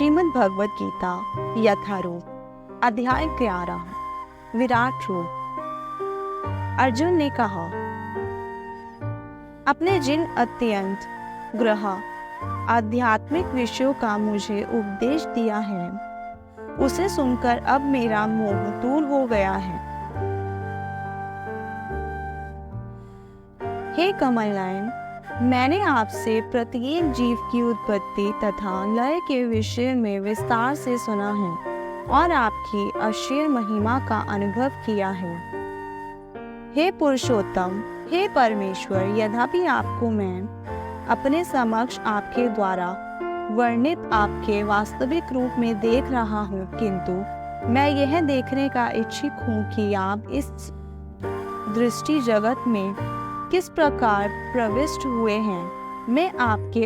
श्रीमद् भगवत गीता यथारूप अध्याय 11 विराट रूप। अर्जुन ने कहा, अपने जिन अत्यंत ग्रह आध्यात्मिक विषयों का मुझे उपदेश दिया है, उसे सुनकर अब मेरा मोह दूर हो गया है। हे कमल नयन, मैंने आपसे प्रत्येक जीव की उत्पत्ति तथा लय के विषय में विस्तार से सुना है और आपकी असीम महिमा का अनुभव किया है। हे पुरुषोत्तम, हे परमेश्वर, यद्यपि आपको मैं अपने समक्ष आपके द्वारा वर्णित आपके वास्तविक रूप में देख रहा हूँ, किंतु मैं यह देखने का इच्छुक हूँ कि आप इस दृष्टि जगत में किस प्रकार प्रविष्ट हुए हैं। मैं आपके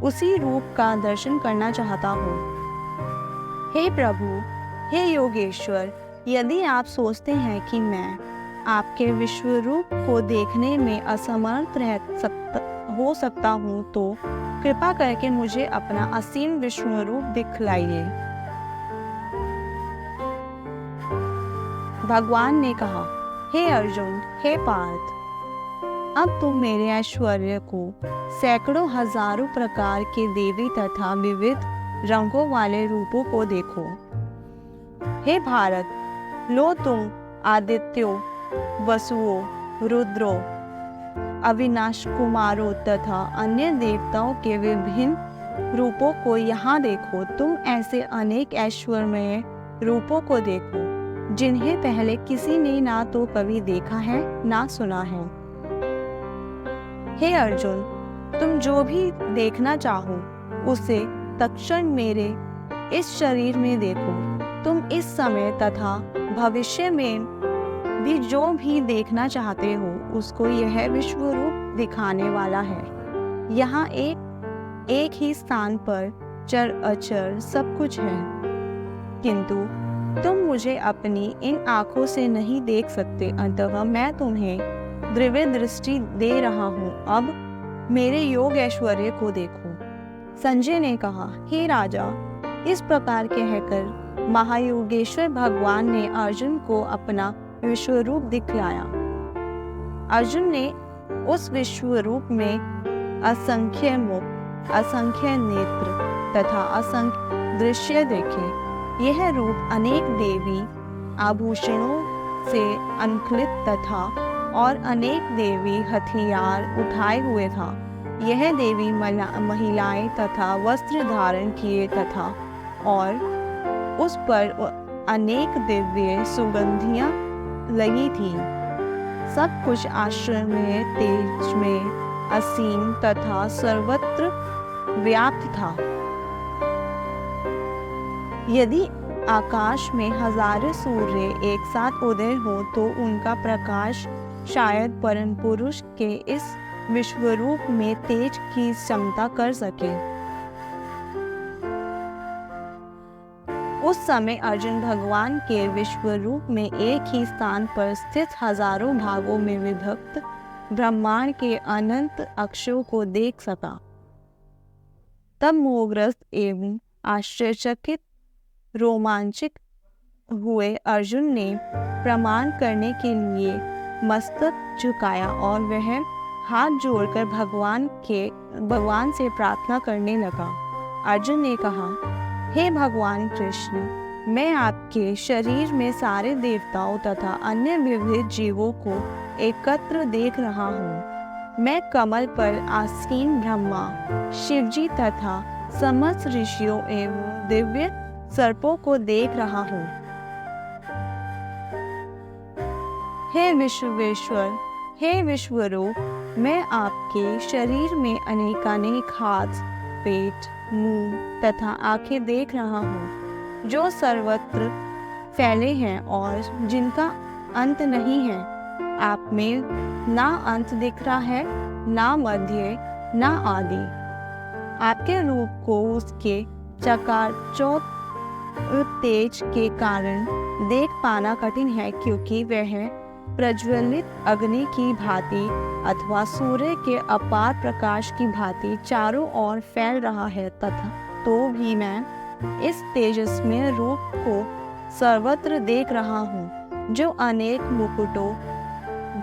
उसी रूप का दर्शन करना चाहता हूँ। हे प्रभु, हे योगेश्वर, यदि आप सोचते हैं कि मैं आपके विश्व रूप को देखने में असमर्थ हो सकता हूँ, तो कृपा करके मुझे अपना असीम विश्व रूप दिखलाइए। भगवान ने कहा, हे अर्जुन, हे पार्थ, अब तुम मेरे ऐश्वर्य को सैकड़ों हजारों प्रकार के देवी तथा विविध रंगों वाले रूपों को देखो। हे भारत, लो तुम आदित्यों, वसुओं, रुद्रों, अविनाश कुमारों तथा अन्य देवताओं के विभिन्न रूपों को यहाँ देखो। तुम ऐसे अनेक ऐश्वर्यमय रूपों को देखो, जिन्हें पहले किसी ने ना तो कभी देखा है ना सुना है। हे अर्जुन, तुम जो भी देखना चाहो उसे तत्क्षण मेरे इस शरीर में देखो। तुम इस समय तथा भविष्य में भी जो भी देखना चाहते हो, उसको यह विश्व रूप दिखाने वाला है। यहाँ एक ही स्थान पर चर अचर सब कुछ है, किंतु तुम मुझे अपनी इन आंखों से नहीं देख सकते, अतः मैं तुम्हें दिव्य दृष्टि दे रहा हूँ। अब मेरे योग ऐश्वर्य को देखो। संजय ने कहा, हे राजा, इस प्रकार कहकर महायोगेश्वर भगवान ने अर्जुन को अपना विश्व रूप दिखलाया। अर्जुन ने उस विश्व रूप में असंख्य मुख, असंख्य नेत्र तथा असंख्य दृश्य देखे। यह रूप अनेक देवी आभूषणों से अनुकलित तथा और अनेक देवी हथियार उठाए हुए था। यह देवी महिलाएं तथा वस्त्र धारण किए तथा और उस पर अनेक दिव्य सुगंधियां लगी थी। सब कुछ आश्रम में तेज में असीम तथा सर्वत्र व्याप्त था। यदि आकाश में हजारों सूर्य एक साथ उदय हो तो उनका प्रकाश शायद परम पुरुष के इस विश्व रूप में तेज की क्षमता कर सके। उस समय अर्जुन भगवान के विश्व रूप में एक ही स्थान पर स्थित हजारों भागों में विभक्त ब्रह्मांड के अनंत अक्षों को देख सका। तब मोहग्रस्त एवं आश्चर्यचकित रोमांचित हुए अर्जुन ने प्रमाण करने के लिए मस्तक झुकाया और वह हाथ जोड़कर भगवान से प्रार्थना करने लगा। अर्जुन ने कहा, हे भगवान कृष्ण, मैं आपके शरीर में सारे देवताओं तथा अन्य विविध जीवों को एकत्र देख रहा हूँ। मैं कमल पर आसीन ब्रह्मा, शिवजी तथा समस्त ऋषियों एवं दिव्य सर्पों को देख रहा हूँ। हे विश्वेश्वर, हे विश्वरूप, मैं आपके शरीर में अनेकानेक हाथ, पेट, मुंह तथा आंखें देख रहा हूँ, जो सर्वत्र फैले हैं और जिनका अंत नहीं है। आप में ना अंत दिख रहा है, ना मध्य, ना आदि। आपके रूप को उसके चकाचौंध तेज के कारण देख पाना कठिन है, क्योंकि वह प्रज्वलित अग्नि की भांति अथवा सूर्य के अपार प्रकाश की भांति चारों ओर फैल रहा है तथा तो भी मैं इस तेजस्वी रूप को सर्वत्र देख रहा हूँ, जो अनेक मुकुटों,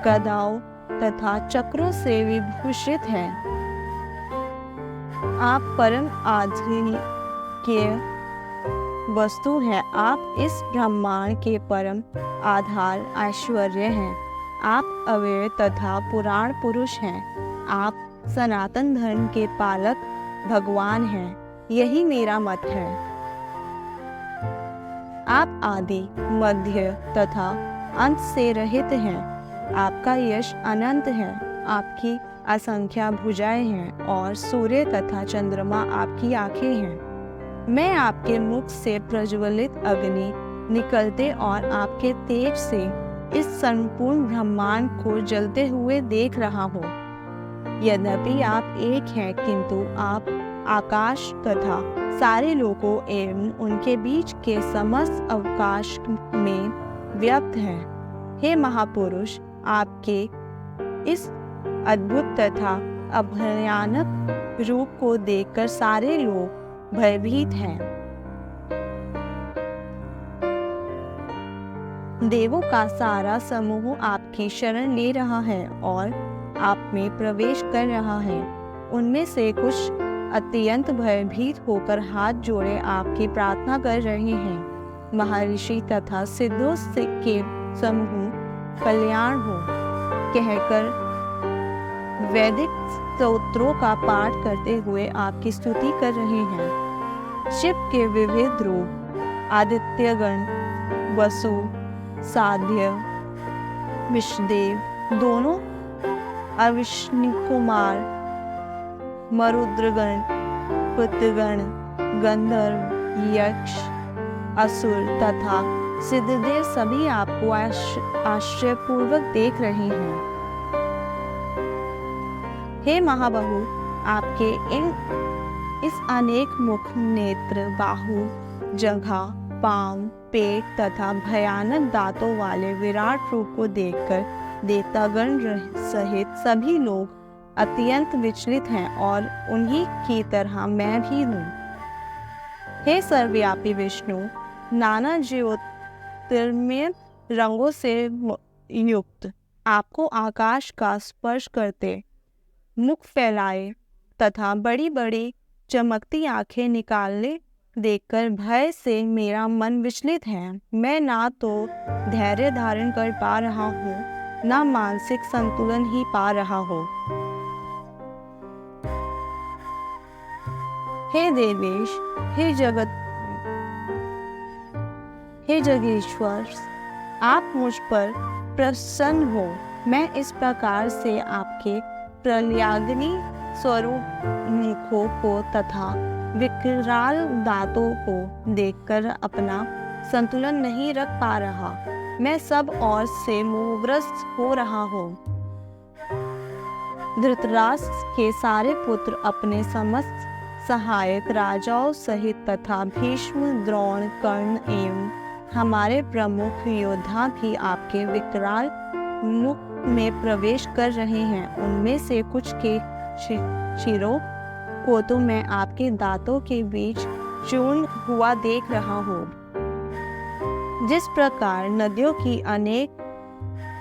गदाओं तथा चक्रों से विभूषित है। आप परम आधिक्य वस्तु है। आप इस ब्रह्मांड के परम आधार ऐश्वर्य हैं। आप अव्यय तथा पुराण पुरुष हैं। आप सनातन धर्म के पालक भगवान हैं। यही मेरा मत है। आप आदि, मध्य तथा अंत से रहित हैं। आपका यश अनंत है। आपकी असंख्य भुजाएं हैं और सूर्य तथा चंद्रमा आपकी आंखें हैं। मैं आपके मुख से प्रज्वलित अग्नि निकलते और आपके तेज से इस संपूर्ण ब्रह्मांड को जलते हुए देख रहा हूँ। यद्यपि आप एक हैं, किंतु आप आकाश तथा सारे लोकों एवं उनके बीच के समस्त अवकाश में व्याप्त हैं। हे महापुरुष, आपके इस अद्भुत तथा अभयानक रूप को देखकर सारे लोग भयभीत हैं। देवों का सारा समूह आपकी शरण ले रहा है और आप में प्रवेश कर रहा है। उनमें से कुछ अत्यंत भयभीत होकर हाथ जोड़े आपकी प्रार्थना कर रहे हैं। महर्षि तथा सिद्धों के समूह कल्याण हो कहकर वैदिक स्तोत्रों का पाठ करते हुए आपकी स्तुति कर रहे हैं। शिव के विविध रूप आदित्यगण, वसु, साध्य, विष्णुदेव दोनों, अविष्णु कुमार, मरुद्रगण, पुत्रगण, गंधर्व, यक्ष, असुर तथा सिद्धदेव सभी आपको आश्चर्यपूर्वक देख रहे हैं। हे महाबाहु, आपके इस अनेक मुख, नेत्र, बाहु, जघा, पांव, पेट तथा भयानक दांतों वाले विराट रूप को देखकर देवतागण सहित सभी लोग अत्यंत विचलित हैं और उन्हीं की तरह मैं भी हूँ। हे सर्वव्यापी विष्णु, नाना ज्योतिर्मय रंगों से युक्त आपको आकाश का स्पर्श करते, मुख फैलाए तथा बड़ी बड़ी चमकती आंखें निकालने देखकर भय से मेरा मन विचलित है। मैं ना तो धैर्य धारण कर पा रहा हूँ, ना मानसिक संतुलन ही पा रहा हूँ। हे देवेश, हे जगेश्वर, आप मुझ पर प्रसन्न हो। मैं इस प्रकार से आपके प्रलयाग्नि स्वरूप मुखों को तथा विकराल दांतों को देखकर अपना संतुलन नहीं रख पा रहा। मैं सब ओर से मोहग्रस्त हो रहा हूँ। धृतराष्ट्र के सारे पुत्र अपने समस्त सहायक राजाओं सहित तथा भीष्म, द्रोण, कर्ण एवं हमारे प्रमुख योद्धा भी आपके विकराल मुख में प्रवेश कर रहे हैं। उनमें से कुछ के शिरों को तो मैं आपके दांतों के बीच चूर्ण हुआ देख रहा हूँ। जिस प्रकार नदियों की अनेक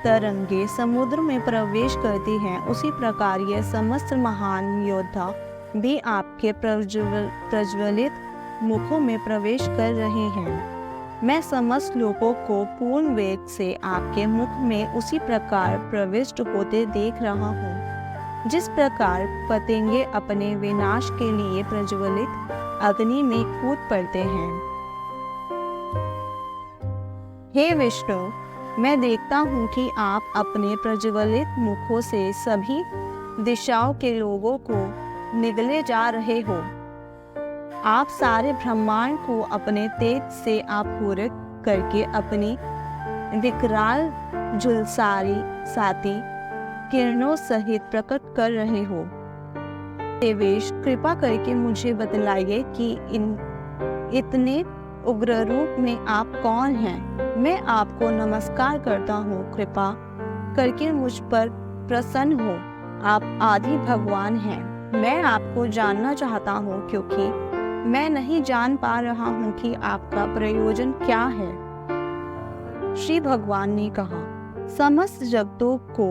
तरंगे समुद्र में प्रवेश करती हैं, उसी प्रकार ये समस्त महान योद्धा भी आपके प्रज्वलित मुखों में प्रवेश कर रहे हैं। मैं समस्त लोगों को पूर्ण वेग से आपके मुख में उसी प्रकार प्रविष्ट होते देख रहा हूँ, जिस प्रकार पतंगे अपने विनाश के लिए प्रज्वलित अग्नि में कूद पड़ते हैं। हे विष्णु, मैं देखता हूँ कि आप अपने प्रज्वलित मुखों से सभी दिशाओं के लोगों को निगले जा रहे हो। आप सारे ब्रह्मांड को अपने तेज से आपूरित करके अपनी विकराल झुलसारी साथी किरणों सहित प्रकट कर रहे हो। देवेश, कृपा करके मुझे बतलाइए कि इतने उग्र रूप में आप कौन हैं? मैं आपको नमस्कार करता हूँ। कृपा करके मुझ पर प्रसन्न हो। आप आदि भगवान हैं। मैं आपको जानना चाहता हूँ, क्योंकि मैं नहीं जान पा रहा हूँ कि आपका प्रयोजन क्या है। श्री भगवान ने कहा, समस्त जगतों को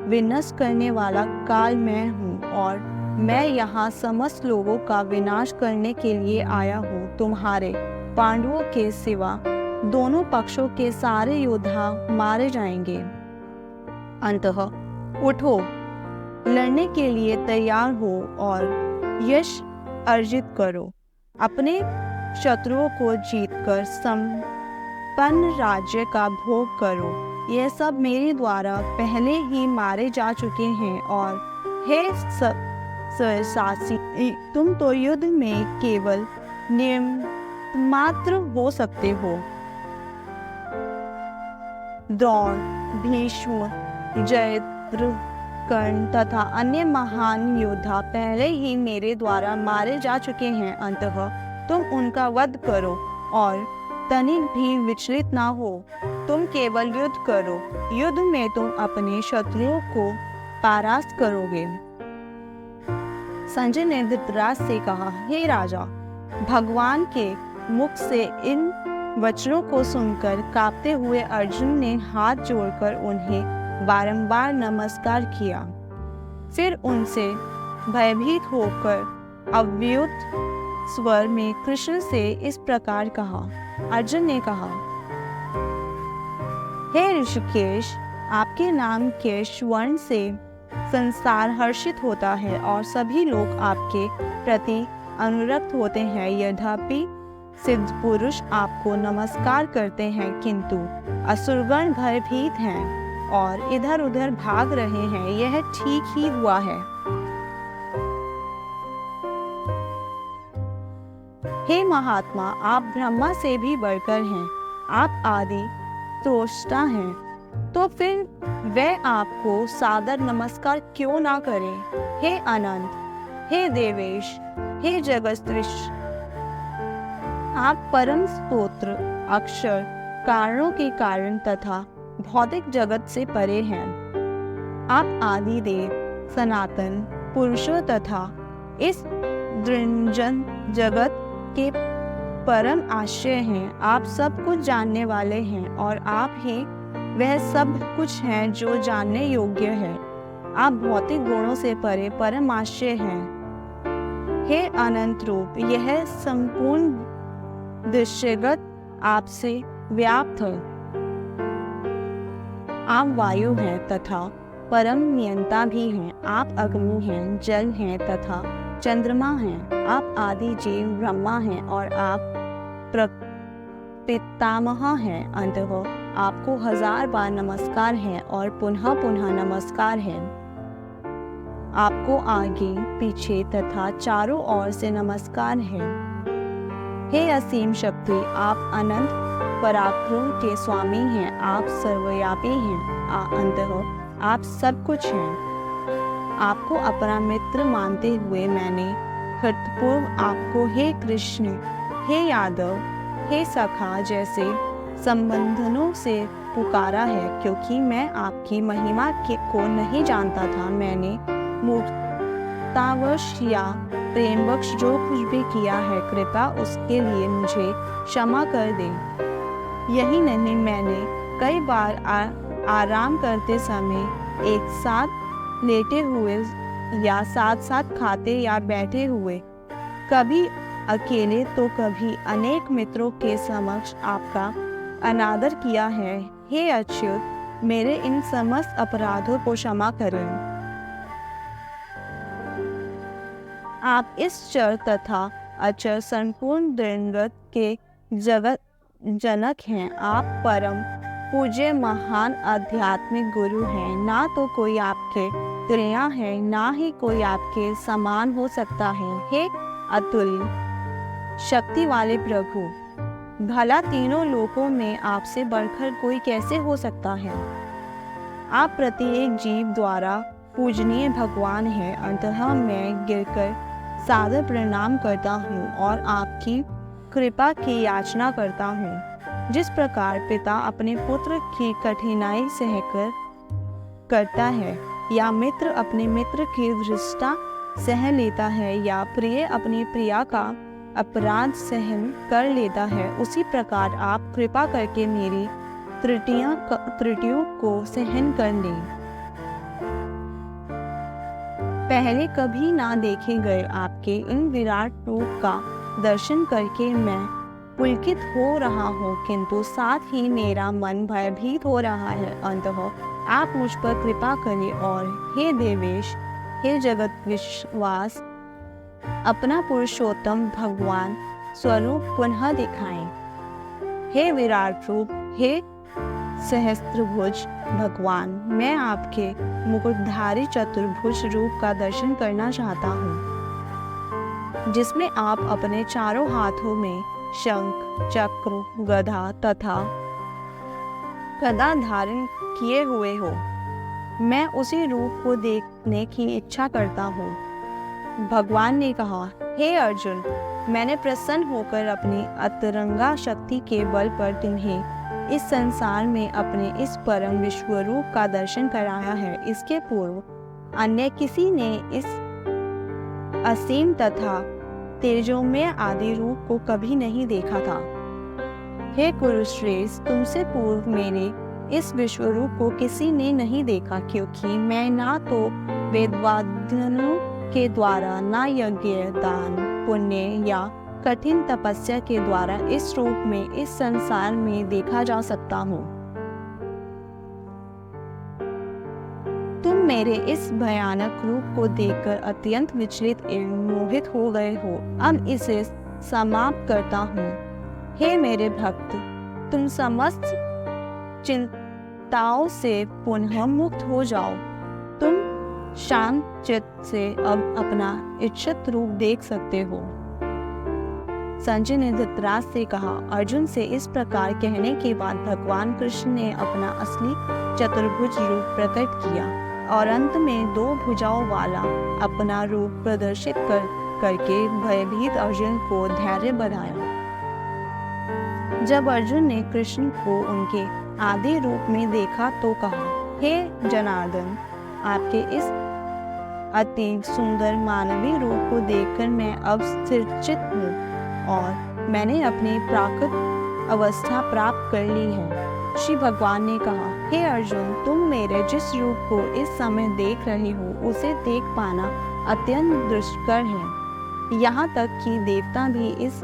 विनष्ट करने वाला काल मैं हूँ और मैं यहाँ समस्त लोगों का विनाश करने के लिए आया हूँ। तुम्हारे पांडवों के सिवा दोनों पक्षों के सारे योद्धा मारे जाएंगे। अंततः उठो, लड़ने के लिए तैयार हो और यश अर्जित करो। अपने शत्रुओं को जीतकर संपन्न राज्य का भोग करो। यह सब मेरे द्वारा पहले ही मारे जा चुके हैं। और हे सरसासी, तुम तो युद्ध में केवल निमित्तमात्र हो सकते हो। द्रोण, भीष्म, जयद्रथ, कर्ण तथा अन्य महान योद्धा पहले ही मेरे द्वारा मारे जा चुके हैं। अंततः तुम उनका वध करो और तनिक भी विचलित ना हो। तुम केवल युद्ध करो। युद्ध में तुम अपने शत्रुओं को परास्त करोगे। संजय ने धृतराष्ट्र से कहा, हे राजा, भगवान के मुख से इन वचनों को सुनकर कांपते हुए अर्जुन ने हाथ जोड़कर उन्हें बारंबार नमस्कार किया। फिर उनसे भयभीत होकर अव्युक्त स्वर में कृष्ण से इस प्रकार कहा। अर्जुन ने कहा, हे ऋषिकेश, आपके नाम के स्वर्ण से संसार हर्षित होता है और सभी लोग आपके प्रति अनुरक्त होते हैं। यद्यपि सिद्ध पुरुष आपको नमस्कार करते हैं, किंतु असुरगण भयभीत हैं और इधर उधर भाग रहे हैं। यह ठीक ही हुआ है। हे महात्मा, आप ब्रह्मा से भी बढ़कर हैं। आप आदि स्रष्टा हैं, तो फिर वह आपको सादर नमस्कार क्यों ना करें। हे अनंत, हे देवेश, हे जगदीश, आप परम स्तोत्र, अक्षर, कारणों के कारण तथा भौतिक जगत से परे हैं। आप आदि देव, सनातन पुरुषों तथा इस दृंजन जगत के परम आश्रय हैं। आप सब कुछ जानने वाले हैं और आप ही वह सब कुछ हैं जो जानने योग्य है। आप भौतिक गुणों से परे परम आश्रय हैं। हे अनंत रूप, यह संपूर्ण दृश्यगत आपसे व्याप्त है। आप वायु हैं तथा परम नियंता भी हैं। आप अग्नि हैं, जल हैं तथा चंद्रमा हैं। आप आदि जीव ब्रह्मा हैं और आप पितामह हैं। अंततः आपको 1000 बार नमस्कार है और पुनः पुनः नमस्कार है। आपको आगे पीछे तथा चारों ओर से नमस्कार है। हे असीम शक्ति, आप अनंत पराक्रम के स्वामी हैं। आप सर्वव्यापी हैं। अंततः आप सब कुछ हैं। आपको अपना मित्र मानते हुए मैंने हृतपूर्व आपको हे कृष्ण, हे यादव, हे सखा जैसे संबंधनों से पुकारा है, क्योंकि मैं आपकी महिमा को नहीं जानता था। मैंने मूर्खतावश या प्रेमवश जो कुछ भी किया है, कृपया उसके लिए मुझे क्षमा कर दें। यही नहीं, मैंने कई बार आराम करते समय एक साथ लेटे हुए या साथ साथ खाते या बैठे हुए, कभी अकेले तो कभी अनेक मित्रों के समक्ष आपका अनादर किया है। हे अच्युत, मेरे इन समस्त अपराधों को क्षमा करें। आप इस चर तथा अचर संपूर्ण दृंगत के जगत जनक हैं। आप परम पूज्य महान आध्यात्मिक गुरु हैं। ना तो कोई आपके तुल्य है, ना ही कोई आपके समान हो सकता है। हे अतुल्य शक्ति वाले प्रभु, भला तीनों लोकों में आपसे बढ़कर कोई कैसे हो सकता है। आप प्रत्येक जीव द्वारा पूजनीय भगवान हैं। अंततः मैं गिरकर सादर प्रणाम करता हूँ और आपकी कृपा की याचना करता हूँ। जिस प्रकार पिता अपने पुत्र की कठिनाई सहकर करता है, या मित्र अपने मित्र की धृष्टता सह लेता है, या प्रिय अपनी प्रिया का अपराध सहन कर लेता है, उसी प्रकार आप कृपा करके मेरी त्रुटियों को सहन कर लें। पहले कभी ना देखे गए आपके इन विराट रूप का दर्शन करके मैं पुलकित हो रहा हूँ, किंतु साथ ही मेरा मन भयभीत हो रहा है। अंततः आप मुझ पर कृपा करें और हे देवेश, हे जगत विश्वास, अपना पुरुषोत्तम भगवान स्वरूप पुनः दिखाएं। हे विराट रूप, हे सहस्त्रभुज भगवान, मैं आपके मुकुटधारी चतुर्भुज रूप का दर्शन करना चाहता हूँ, जिसमें आप अपने चारों हाथों में शंख, चक्र, गदा तथा गदा धारण किए हुए हो। मैं उसी रूप को देखने की इच्छा करता हूँ। भगवान ने कहा, हे अर्जुन, मैंने प्रसन्न होकर अपनी अतरंगा शक्ति के बल पर तुम्हें इस संसार में अपने इस परम विश्वरूप का दर्शन कराया है। इसके पूर्व अन्य किसी ने इस असीम तथा तेजोमय आदि रूप को कभी नहीं देखा था। हे कुरुश्रेष्ठ, तुमसे पूर्व मेरे इस विश्वरूप को किसी ने नहीं देखा, क्योंकि मैं ना तो वेदवादनों के द्वारा, ना यज्ञ, दान, पुण्य या कठिन तपस्या के द्वारा इस रूप में इस संसार में देखा जा सकता हूँ। तुम मेरे इस भयानक रूप को देखकर अत्यंत विचलित एवं मोहित हो गए हो। अब इसे समाप्त करता हूँ। हे मेरे भक्त, तुम समस्त चिंताओं से पुनः मुक्त हो जाओ। तुम शांत चित्त से अब अपना इच्छित रूप देख सकते हो। संजय ने धृतराष्ट्र से कहा। अर्जुन से इस प्रकार कहने के बाद भगवान कृष्ण ने अपना असली चतुर्भुज रूप प्रकट किया और अंत में 2 भुजाओं वाला अपना रूप प्रदर्शित करके भयभीत अर्जुन को धैर्य बढ़ाया। जब अर्जुन ने कृष्ण को उनके आदि रूप में देखा तो कहा, हे जनार्दन, आपके इस अति सुंदर मानवीय रूप को देखकर मैं अब स्थिरचित हूँ और मैंने अपनी प्राकृत अवस्था प्राप्त कर ली है। श्री भगवान ने कहा, हे अर्जुन, तुम मेरे जिस रूप को इस समय देख रहे हो उसे देख पाना अत्यंत दुष्कर है। यहाँ तक कि देवता भी इस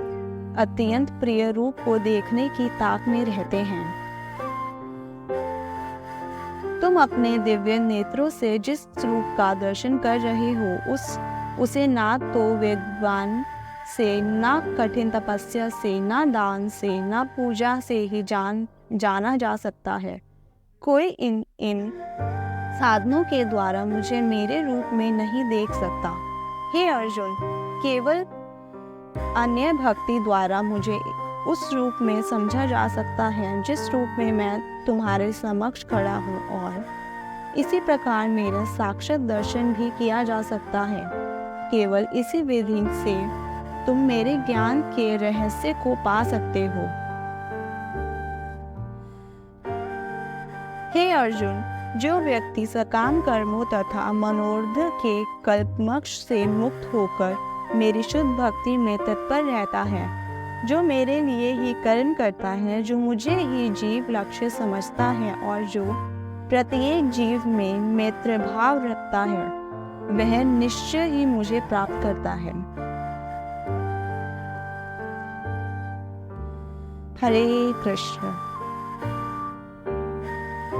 अत्यंत प्रिय रूप को देखने की ताक में रहते हैं। तुम अपने दिव्य नेत्रों से जिस रूप का दर्शन कर रहे हो उसे ना तो वेदवान से, ना कठिन तपस्या से, ना दान से, ना पूजा से ही जाना जा सकता है। कोई इन साधनों के द्वारा मुझे मेरे रूप में नहीं देख सकता। हे अर्जुन, केवल अन्य भक्ति द्वारा मुझे उस रूप में समझा जा सकता है जिस रूप में मैं तुम्हारे समक्ष खड़ा हूँ, और इसी प्रकार मेरा साक्षात दर्शन भी किया जा सकता है। केवल इसी विधि से तुम मेरे ज्ञान के रहस्य को पा सकते हो। हे अर्जुन, जो व्यक्ति सकाम कर्मों तथा मनोरथ के कल्पमोक्ष से मुक्त होकर मेरी शुद्ध भक्ति में तत्पर रहता है, जो मेरे लिए ही कर्म करता है, जो मुझे ही जीव लक्ष्य समझता है और जो प्रत्येक जीव में मैत्र भाव रखता है, वह निश्चय ही मुझे प्राप्त करता है। हरे कृष्ण।